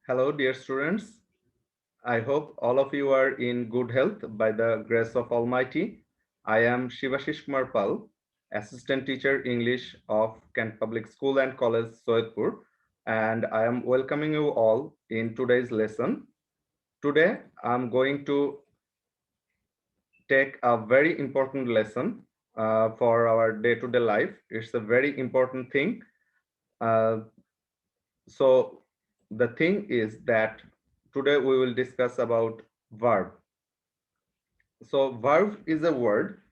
Hello, dear students. I hope all of you are in good health by the grace of Almighty. I am Shibasis Kumar Pal, Assistant Teacher English of Kent Public School and College, Saidpur, and I am welcoming you all in today's lesson. Today, I'm going to take a very important lesson for our day-to-day life. It's a very important thing. Uh, so the thing is that today we will discuss about verb. So verb is a word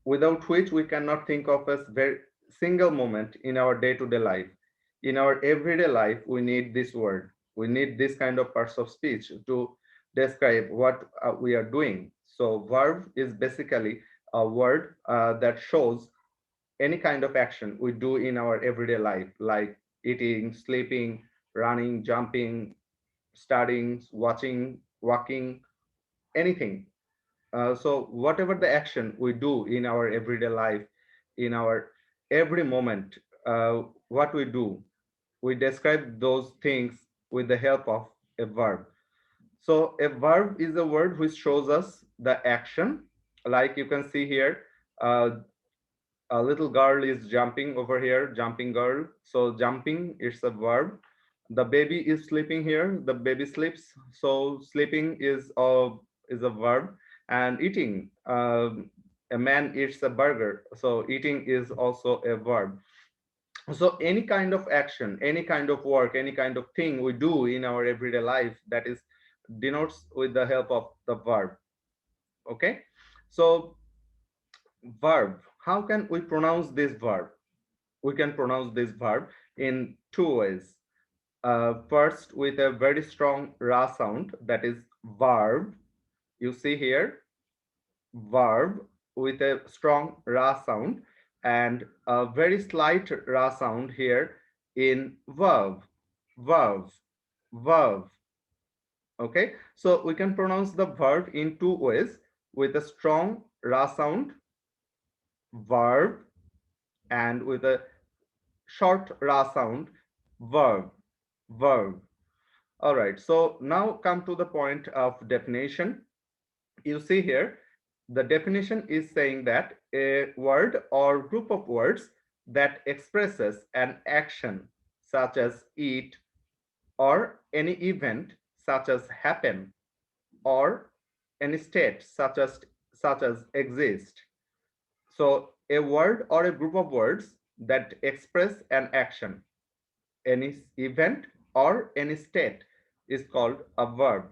without which we cannot think of a very single moment in our day-to-day life. In our everyday life, we need this word. We need this kind of parts of speech to describe what we are doing. So verb is basically a word that shows any kind of action we do in our everyday life, like eating, sleeping, running, jumping, studying, watching, walking, anything. So whatever the action we do in our everyday life, in our every moment, what we describe those things with the help of a verb. So a verb is a word which shows us the action. Like you can see here, uh, a little girl is jumping over here, jumping girl. So jumping is a verb. The baby is sleeping here. The baby sleeps. So sleeping is a verb. And eating, a man eats a burger. So eating is also a verb. So any kind of action, any kind of work, any kind of thing we do in our everyday life that is denotes with the help of the verb. Okay. So verb. How can we pronounce this verb? We can pronounce this verb in two ways. First, with a very strong ra sound, that is verb. You see here, verb with a strong ra sound, and a very slight ra sound here in verb, verb, verb. Okay, so we can pronounce the verb in two ways, with a strong ra sound, verb, and with a short ra sound, verb, verb. All right, so now come to the point of definition. You see here, the definition is saying that a word or group of words that expresses an action such as eat, or any event such as happen, or any state such as exist. So a word or a group of words that express an action, any event, or any state is called a verb.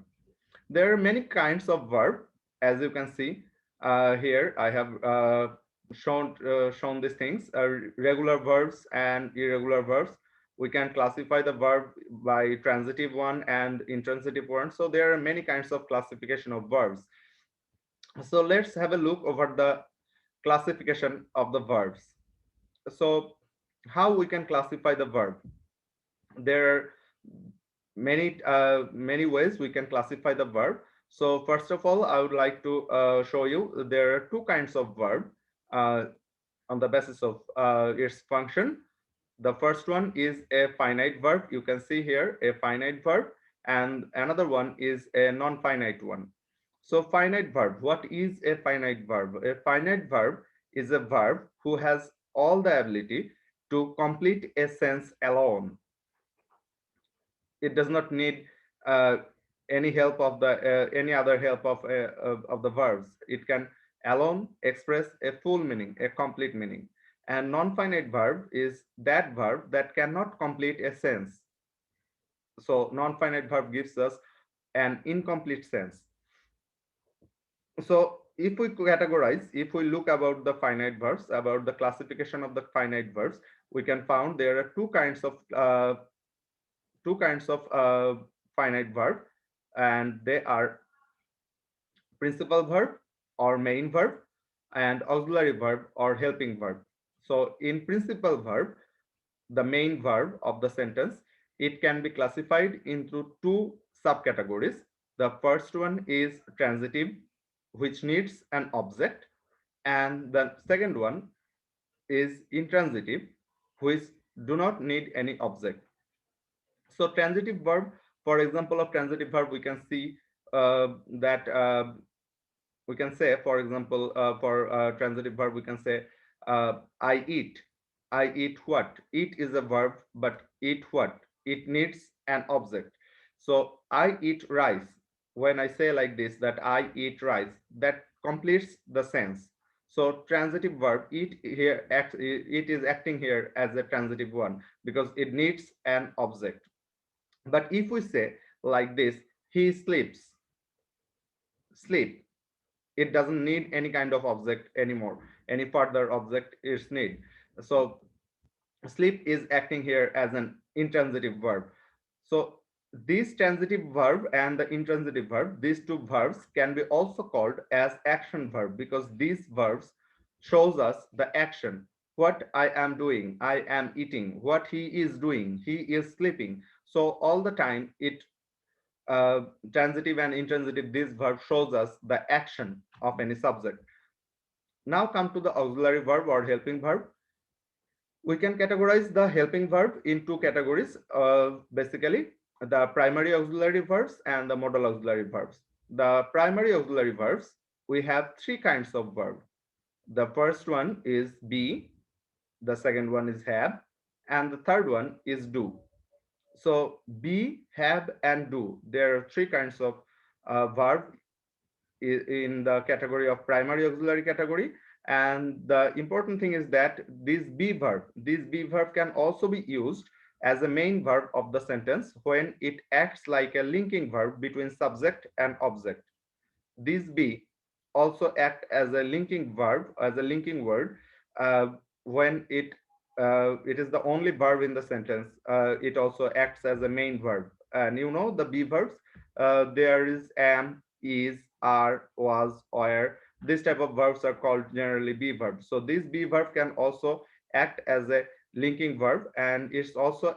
There are many kinds of verb. As you can see here, I have shown these things, regular verbs and irregular verbs. We can classify the verb by transitive one and intransitive one. So there are many kinds of classification of verbs. So let's have a look over the classification of the verbs. So how we can classify the verb? There are many ways we can classify the verb. So first of all, I would like to show you there are two kinds of verb uh, on the basis of its function. The first one is a finite verb. You can see here a finite verb, and another one is a non-finite one. So finite verb, what is a finite verb? A finite verb is a verb who has all the ability to complete a sense alone. It does not need uh, any help of the any other help of the verbs. It can alone express a full meaning, a complete meaning. And non-finite verb is that verb that cannot complete a sense. So non-finite verb gives us an incomplete sense. So if we categorize, if we look about the finite verbs, about the classification of the finite verbs, we can found there are two kinds of finite verb, and they are principal verb or main verb, and auxiliary verb or helping verb. So in principal verb, the main verb of the sentence, it can be classified into two subcategories. The first one is transitive, which needs an object, and the second one is intransitive, which do not need any object. So transitive verb For example of transitive verb, we can see that we can say, for example, for transitive verb, we can say, I eat. I eat what? Eat is a verb, but eat what? It needs an object. So I eat rice. When I say like this, that I eat rice, that completes the sense. So transitive verb, eat here, it is acting here as a transitive one because it needs an object. But if we say like this, he sleeps, sleep, it doesn't need any kind of object anymore, any further object is need. So sleep is acting here as an intransitive verb. So this transitive verb and the intransitive verb, these two verbs can be also called as action verb because these verbs shows us the action. What I am doing, I am eating. What he is doing, he is sleeping. So all the time it uh, transitive and intransitive, this verb shows us the action of any subject. Now come to the auxiliary verb or helping verb. We can categorize the helping verb in two categories, basically the primary auxiliary verbs and the modal auxiliary verbs. The primary auxiliary verbs, we have three kinds of verb. The first one is be, the second one is have, and the third one is do. So be, have, and do, there are three kinds of verb in the category of primary auxiliary category. And the important thing is that this be verb can also be used as a main verb of the sentence when it acts like a linking verb between subject and object. This be also act as a linking verb, as a linking word, uh, when it is the only verb in the sentence. It also acts as a main verb. And you know the be verbs, there is am, is, are, was, were. This type of verbs are called generally be verbs. So this be verb can also act as a linking verb, and it's also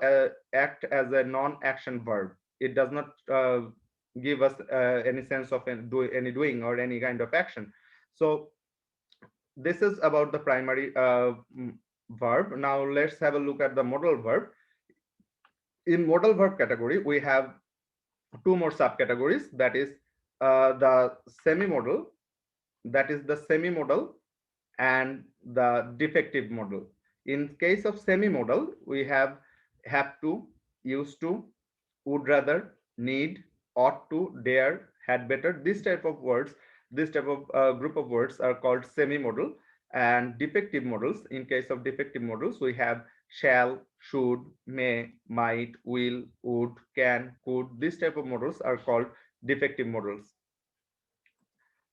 act as a non-action verb. It does not give us any sense of any doing or any kind of action. So this is about the primary verb. Now let's have a look at the modal verb. In modal verb category, we have two more subcategories, that is the semi-modal, that is the semi-modal, and the defective modal. In case of semi-modal, we have to, used to, would rather, need, ought to, dare, had better. This type of words, this type of group of words are called semi-modal. And defective modals, in case of defective modals, we have shall, should, may, might, will, would, can, could. This type of modals are called defective modals.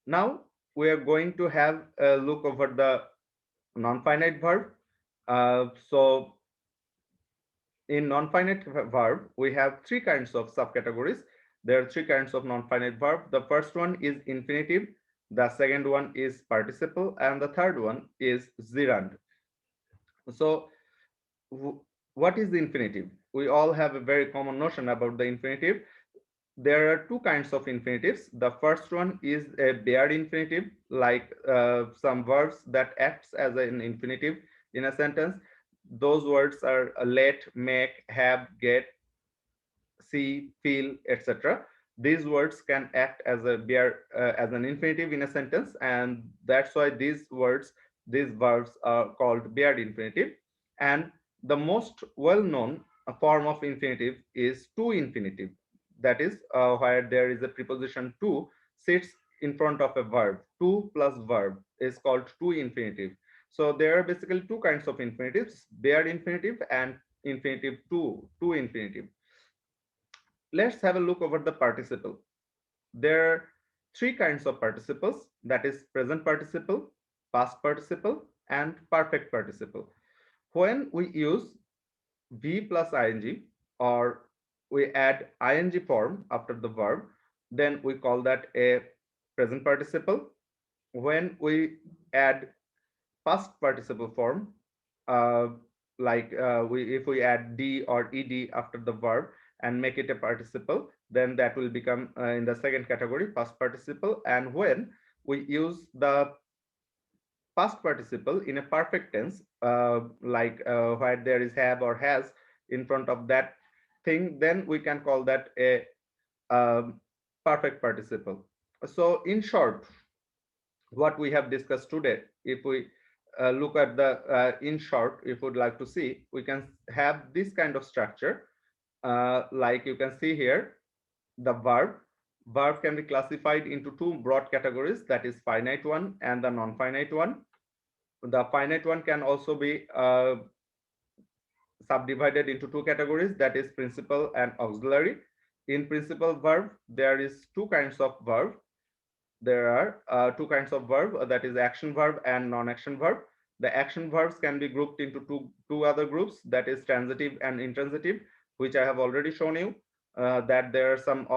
Now we are going to have a look over the non-finite verb. So in non-finite verb, we have three kinds of subcategories. There are three kinds of non-finite verb. The first one is infinitive, the second one is participle, and the third one is gerund. So what is the infinitive? We all have a very common notion about the infinitive. There are two kinds of infinitives. The first one is a bare infinitive, like some verbs that acts as an infinitive in a sentence. Those words are let, make, have, get, see, feel, etc. These words can act as a bare as an infinitive in a sentence, and that's why these words, these verbs are called bare infinitive. And the most well-known form of infinitive is to infinitive. That is where there is a preposition to sits in front of a verb. To plus verb is called to infinitive. So there are basically two kinds of infinitives: bare infinitive and infinitive to infinitive. Let's have a look over the participle. There are three kinds of participles, that is present participle, past participle, and perfect participle. When we use V plus ing, or we add ing form after the verb, then we call that a present participle. When we add past participle form, uh, like if we add d or ed after the verb and make it a participle, then that will become in the second category, past participle. And when we use the past participle in a perfect tense, like where there is have or has in front of that thing, then we can call that a perfect participle. So in short, what we have discussed today, if we look at the in short, if we'd like to see, we can have this kind of structure. Like you can see here, the verb can be classified into two broad categories, that is finite one and the non-finite one. The finite one can also be subdivided into two categories, that is principal and auxiliary. In principal verb, there is two kinds of verb. There are two kinds of verb, that is action verb and non-action verb. The action verbs can be grouped into two other groups, that is transitive and intransitive, which I have already shown you. That there are some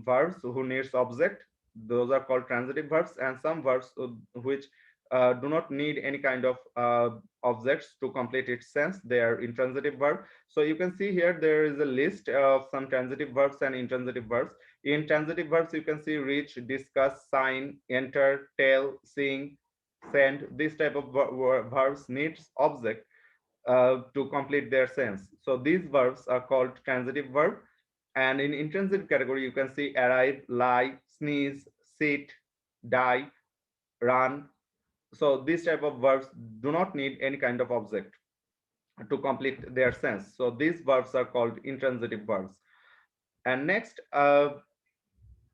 verbs who needs object, those are called transitive verbs, and some verbs which do not need any kind of objects to complete its sense, they are intransitive verb. So you can see here there is a list of some transitive verbs and intransitive verbs. In transitive verbs, you can see reach, discuss, sign, enter, tell, sing, send. This type of verbs needs object to complete their sense. So these verbs are called transitive verb. And in intransitive category, you can see arrive, lie, sneeze, sit, die, run. So these type of verbs do not need any kind of object to complete their sense. So these verbs are called intransitive verbs. And next, there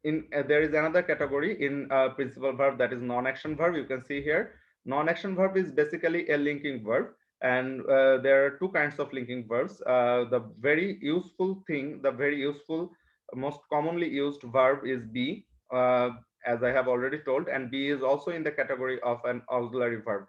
is another category in principal verb, that is non-action verb. You can see here, non-action verb is basically a linking verb, and there are two kinds of linking verbs. The very useful thing, the very useful, most commonly used verb is be, as I have already told, and be is also in the category of an auxiliary verb.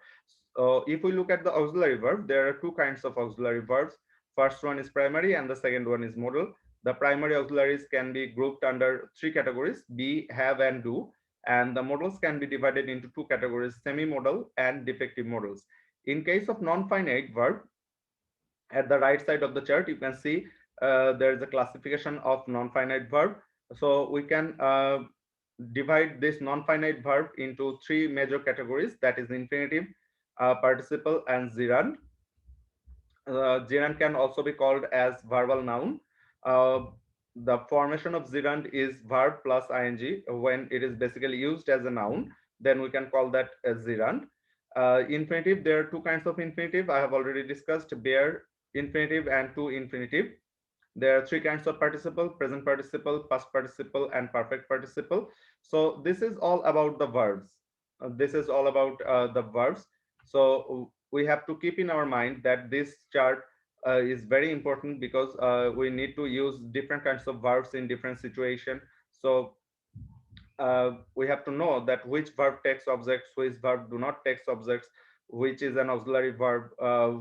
So if we look at the auxiliary verb, there are two kinds of auxiliary verbs. First one is primary and the second one is modal. The primary auxiliaries can be grouped under three categories: be, have, and do. And the modals can be divided into two categories: semi-modal and defective modals. In case of non-finite verb, at the right side of the chart, you can see there is a classification of non-finite verb. So we can divide this non-finite verb into three major categories, that is infinitive, participle, and gerund. Gerund can also be called as verbal noun. Uh, the formation of gerund is verb plus ing. When it is basically used as a noun, then we can call that a gerund. Infinitive, there are two kinds of infinitive. I have already discussed bare infinitive and to infinitive. There are three kinds of participle: present participle, past participle, and perfect participle. So this is all about the verbs. This is all about the verbs. So we have to keep in our mind that this chart is very important, because we need to use different kinds of verbs in different situation. So we have to know that which verb takes objects, which verb do not take objects, which is an auxiliary verb,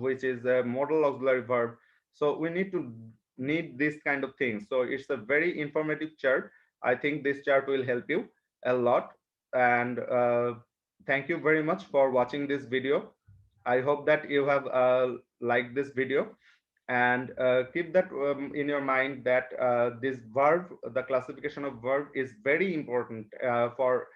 which is a modal auxiliary verb. So we need this kind of things. So it's a very informative chart. I think this chart will help you a lot. And thank you very much for watching this video. I hope that you have liked this video, and keep that in your mind, that this verb, the classification of verb, is very important for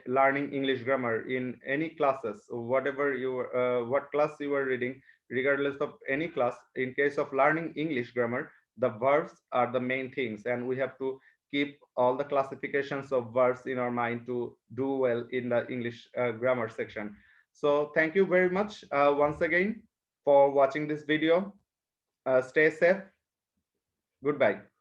learning English grammar in any classes, whatever you what class you are reading, regardless of any class. In case of learning English grammar, the verbs are the main things, and we have to keep all the classifications of verbs in our mind to do well in the English grammar section. So thank you very much once again for watching this video. Stay safe. Goodbye.